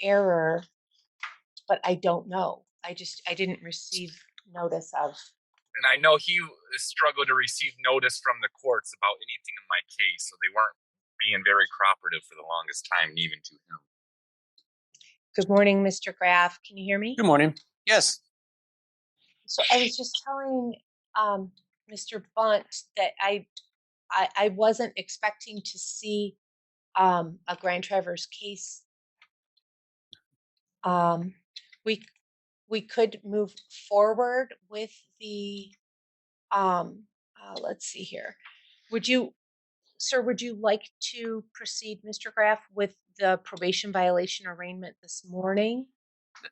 error, but I don't know. I didn't receive notice of. And I know he struggled to receive notice from the courts about anything in my case, so they weren't being very cooperative for the longest time, even to him. Good morning, Mr. Graff. Can you hear me? Good morning. Yes. So I was just telling Mr. Bunt that I wasn't expecting to see a Grand Traverse case. We could move forward with the let's see here. Would you like to proceed, Mr. Graff, with the probation violation arraignment this morning?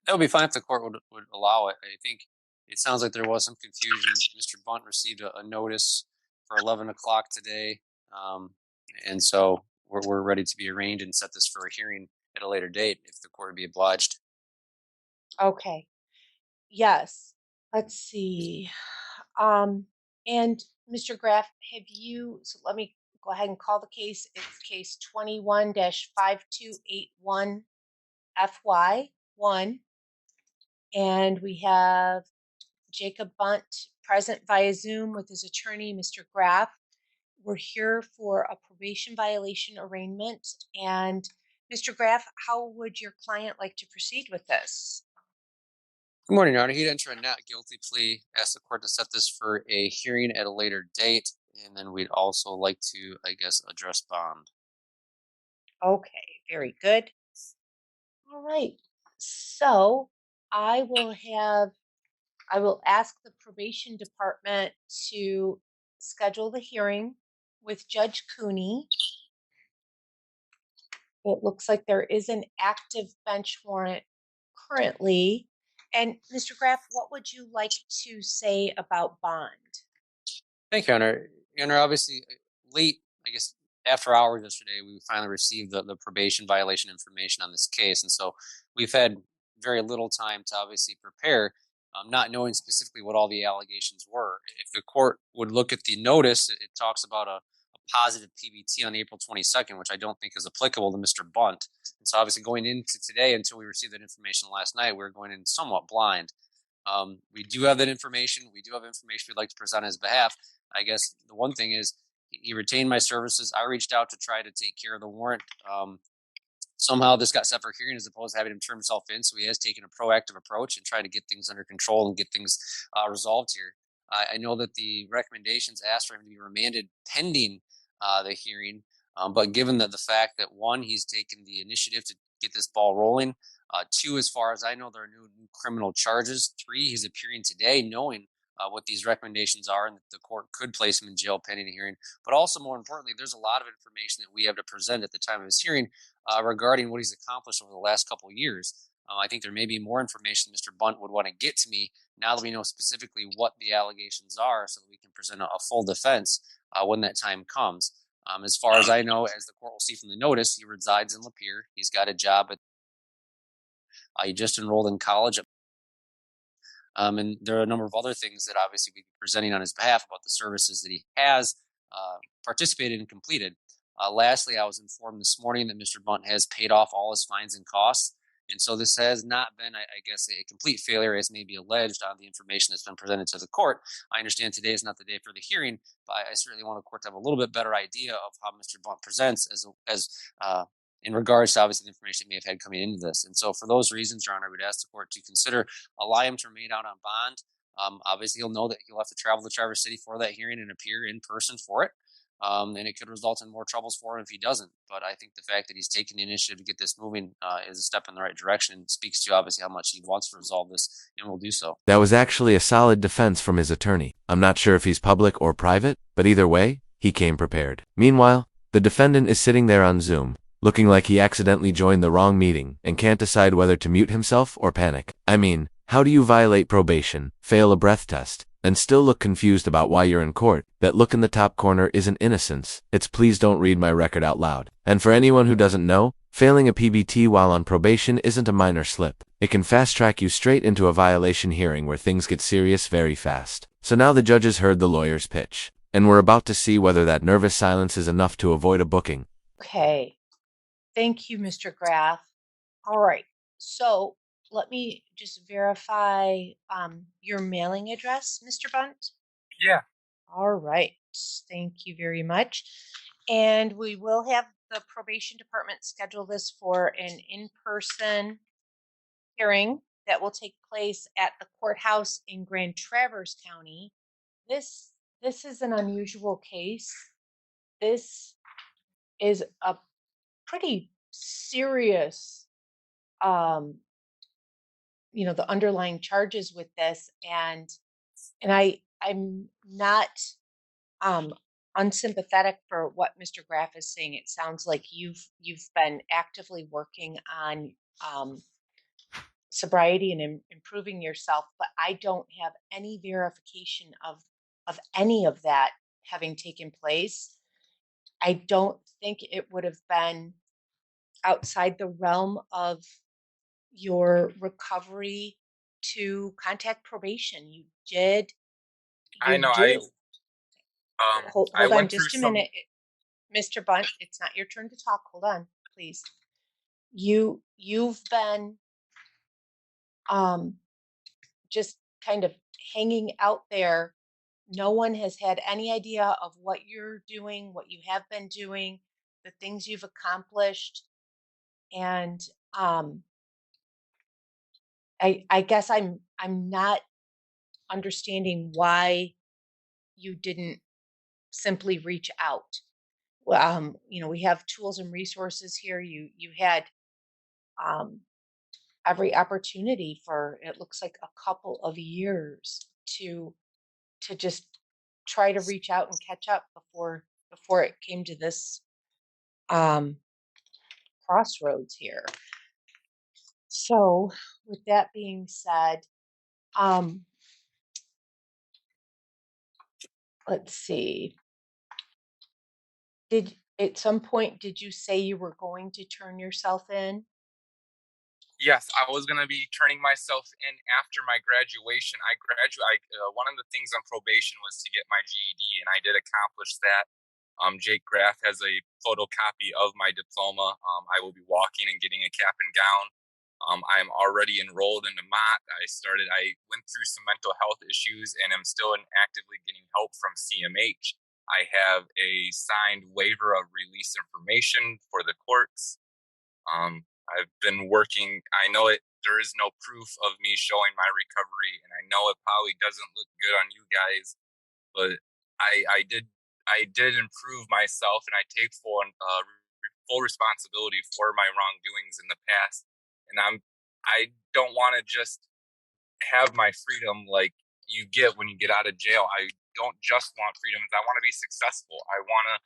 That would be fine if the court would allow it. I think it sounds like there was some confusion. Mr. Bunt received a notice for 11 o'clock today. And so we're ready to be arraigned and set this for a hearing at a later date if the court would be obliged. Okay. Yes. Let's see. And Mr. Graff, so let me go ahead and call the case. It's case 21-5281 FY1. And we have Jacob Bunt present via Zoom with his attorney, Mr. Graff. We're here for a probation violation arraignment. And Mr. Graff, how would your client like to proceed with this? Good morning, Your Honor. He'd enter a not guilty plea, ask the court to set this for a hearing at a later date, and then we'd also like to, address bond. Okay, very good. All right. So I will ask the probation department to schedule the hearing with Judge Cooney. It looks like there is an active bench warrant currently. And Mr. Graff, what would you like to say about bond? Thank you, Your Honor. Your Honor, obviously, late, after hours yesterday, we finally received the probation violation information on this case. And so we've had very little time to obviously prepare, not knowing specifically what all the allegations were. If the court would look at the notice, it talks about a positive PBT on April 22nd, which I don't think is applicable to Mr. Bunt. And so obviously going into today, until we received that information last night, we were going in somewhat blind. We do have that information. We do have information we'd like to present on his behalf. I guess the one thing is he retained my services. I reached out to try to take care of the warrant. Somehow this got set for hearing as opposed to having him turn himself in. So he has taken a proactive approach and tried to get things under control and get things resolved here. I know that the recommendations asked for him to be remanded pending the hearing. But given that the fact that, one, he's taken the initiative to get this ball rolling. Two, as far as I know, there are new criminal charges. Three, he's appearing today knowing what these recommendations are and that the court could place him in jail pending a hearing. But also, more importantly, there's a lot of information that we have to present at the time of his hearing regarding what he's accomplished over the last couple of years. I think there may be more information Mr. Bunt would want to get to me now that we know specifically what the allegations are so that we can present a full defense when that time comes. As far as I know, as the court will see from the notice, he resides in Lapeer. He's got a job he just enrolled in college. And there are a number of other things that obviously we'll be presenting on his behalf about the services that he has participated and completed. Lastly, I was informed this morning that Mr. Bunt has paid off all his fines and costs. And so this has not been, a complete failure as may be alleged on the information that's been presented to the court. I understand today is not the day for the hearing, but I certainly want the court to have a little bit better idea of how Mr. Bunt presents as in regards to obviously the information he may have had coming into this. And so for those reasons, Your Honor, I would ask the court to consider allowing him to remain out on bond. Obviously, he'll know that he'll have to travel to Traverse City for that hearing and appear in person for it. And it could result in more troubles for him if he doesn't. But I think the fact that he's taken the initiative to get this moving is a step in the right direction and speaks to obviously how much he wants to resolve this and will do so. That was actually a solid defense from his attorney. I'm not sure if he's public or private, but either way, he came prepared. Meanwhile, the defendant is sitting there on Zoom, looking like he accidentally joined the wrong meeting and can't decide whether to mute himself or panic. I mean, how do you violate probation, fail a breath test, and still look confused about why you're in court? That look in the top corner isn't innocence. It's please don't read my record out loud. And for anyone who doesn't know, failing a PBT while on probation isn't a minor slip. It can fast-track you straight into a violation hearing where things get serious very fast. So now the judges heard the lawyer's pitch, and we're about to see whether that nervous silence is enough to avoid a booking. Okay. Thank you, Mr. Graff. All right. So let me just verify your mailing address, Mr. Bunt. Yeah. All right. Thank you very much. And we will have the probation department schedule this for an in-person hearing that will take place at the courthouse in Grand Traverse County. This is an unusual case. This is a pretty serious the underlying charges with this, and I'm not unsympathetic for what Mr. Graff is saying. It sounds like you've been actively working on sobriety and improving yourself, but I don't have any verification of any of that having taken place. I don't think it would have been outside the realm of your recovery to contact probation. I You know. did. I Hold on went through just a some. minute, Mr. Bunt. It's not your turn to talk. Hold on, please. You've been just kind of hanging out there. No one has had any idea of what you're doing, what you have been doing, the things you've accomplished, and I guess I'm not understanding why you didn't simply reach out. We have tools and resources here. You had um, every opportunity for it looks like a couple of years to just try to reach out and catch up before it came to this um, crossroads here. So, with that being said, um, let's see. At some point did you say you were going to turn yourself in? Yes, I was going to be turning myself in after my graduation. One of the things on probation was to get my GED, and I did accomplish that. Jake Graff has a photocopy of my diploma. I will be walking and getting a cap and gown. I'm already enrolled into MOT. I went through some mental health issues and am still actively getting help from CMH. I have a signed waiver of release information for the courts. I've been working. I know there is no proof of me showing my recovery, and I know it probably doesn't look good on you guys, but I did improve myself, and I take full responsibility for my wrongdoings in the past. And I don't want to just have my freedom like you get when you get out of jail. I don't just want freedom. I want to be successful. I want to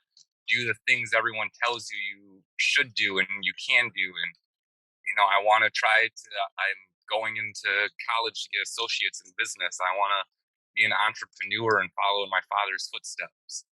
do the things everyone tells you should do and you can do. And I want to I'm going into college to get associates in business. I want to be an entrepreneur and follow in my father's footsteps.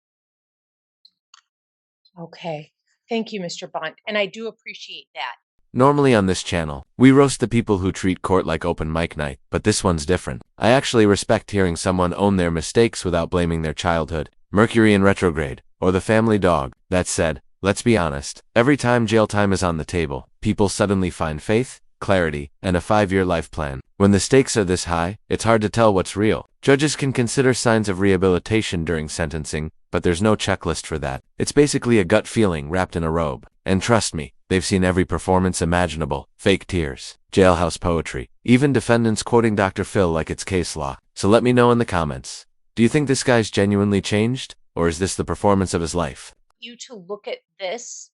Okay. Thank you, Mr. Bunt. And I do appreciate that. Normally on this channel, we roast the people who treat court like open mic night, but this one's different. I actually respect hearing someone own their mistakes without blaming their childhood, Mercury in retrograde, or the family dog. That said, let's be honest, every time jail time is on the table, people suddenly find faith, clarity, and a 5-year life plan. When the stakes are this high, it's hard to tell what's real. Judges can consider signs of rehabilitation during sentencing, but there's no checklist for that. It's basically a gut feeling wrapped in a robe. And trust me, they've seen every performance imaginable. Fake tears, jailhouse poetry, even defendants quoting Dr. Phil like it's case law. So let me know in the comments. Do you think this guy's genuinely changed? Or is this the performance of his life? You to look at this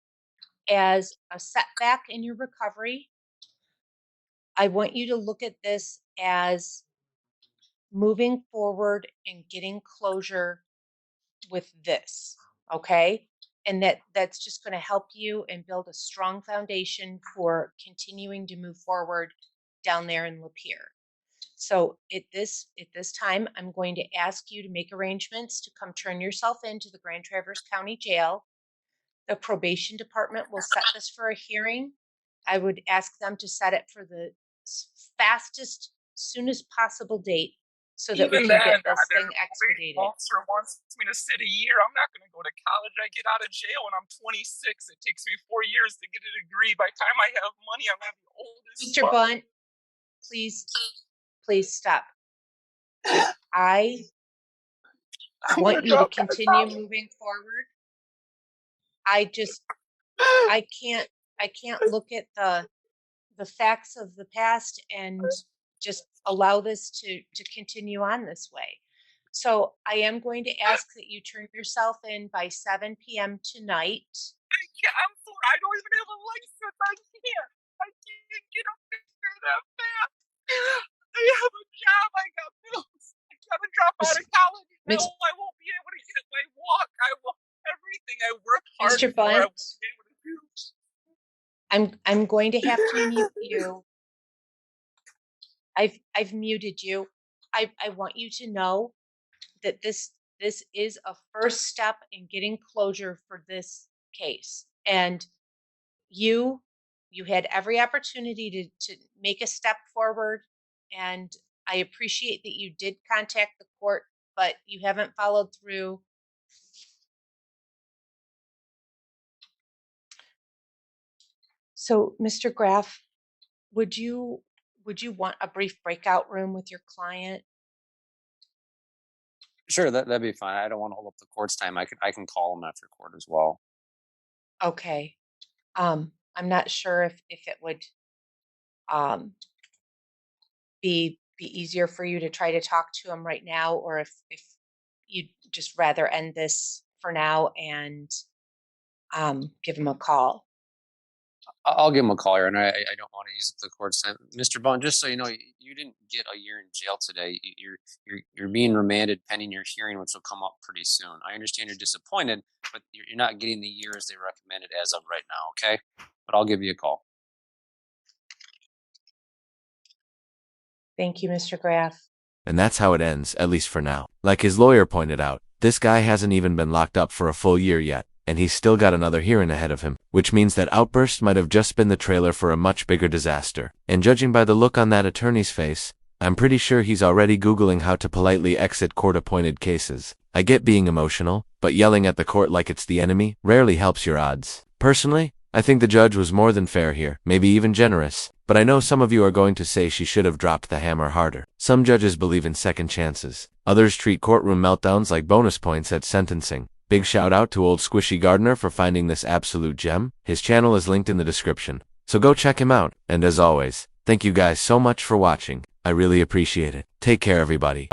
as a setback in your recovery. I want you to look at this as moving forward and getting closure with this, okay? And that's just going to help you and build a strong foundation for continuing to move forward down there in Lapeer. So at this time, I'm going to ask you to make arrangements to come turn yourself into the Grand Traverse County Jail. The probation department will set this for a hearing. I would ask them to set it for the fastest, soonest possible date so that we Even can then, get this their thing probation expedited. officer wants me to sit a year. I'm not going to go to college. I get out of jail when I'm 26. It takes me 4 years to get a degree. By the time I have money, I'm going to be old as Mr. fuck. Bunt, please stop. I want you to continue moving forward. I can't look at the facts of the past and just allow this to continue on this way. So I am going to ask that you turn yourself in by 7 p.m. tonight. I don't even have a license. I can't get up there that fast. I have a job. I got bills. I gotta drop out of college. No, I won't be able to get my walk. I will everything I work hard Mr. for. I Bunt, won't be able to do. I'm going to have to mute you. I've muted you. I want you to know that this is a first step in getting closure for this case. And you had every opportunity to make a step forward, and I appreciate that you did contact the court, but you haven't followed through. So, Mr. Graff, would you want a brief breakout room with your client? Sure, that'd be fine. I don't want to hold up the court's time. I can call him after court as well. Okay. I'm not sure if it would be easier for you to try to talk to him right now, or if you'd just rather end this for now and give him a call. I'll give him a call here, and I don't want to use up the court's time. Mr. Bond, just so you know, you didn't get a year in jail today. You're being remanded pending your hearing, which will come up pretty soon. I understand you're disappointed, but you're not getting the year as they recommended as of right now, okay? But I'll give you a call. Thank you, Mr. Graff. And that's how it ends, at least for now. Like his lawyer pointed out, this guy hasn't even been locked up for a full year yet, and he's still got another hearing ahead of him, which means that outburst might have just been the trailer for a much bigger disaster. And judging by the look on that attorney's face, I'm pretty sure he's already Googling how to politely exit court-appointed cases. I get being emotional, but yelling at the court like it's the enemy rarely helps your odds. Personally, I think the judge was more than fair here, maybe even generous, but I know some of you are going to say she should have dropped the hammer harder. Some judges believe in second chances. Others treat courtroom meltdowns like bonus points at sentencing. Big shout out to old Squishy Gardner for finding this absolute gem. His channel is linked in the description, so go check him out. And as always, thank you guys so much for watching. I really appreciate it. Take care, everybody.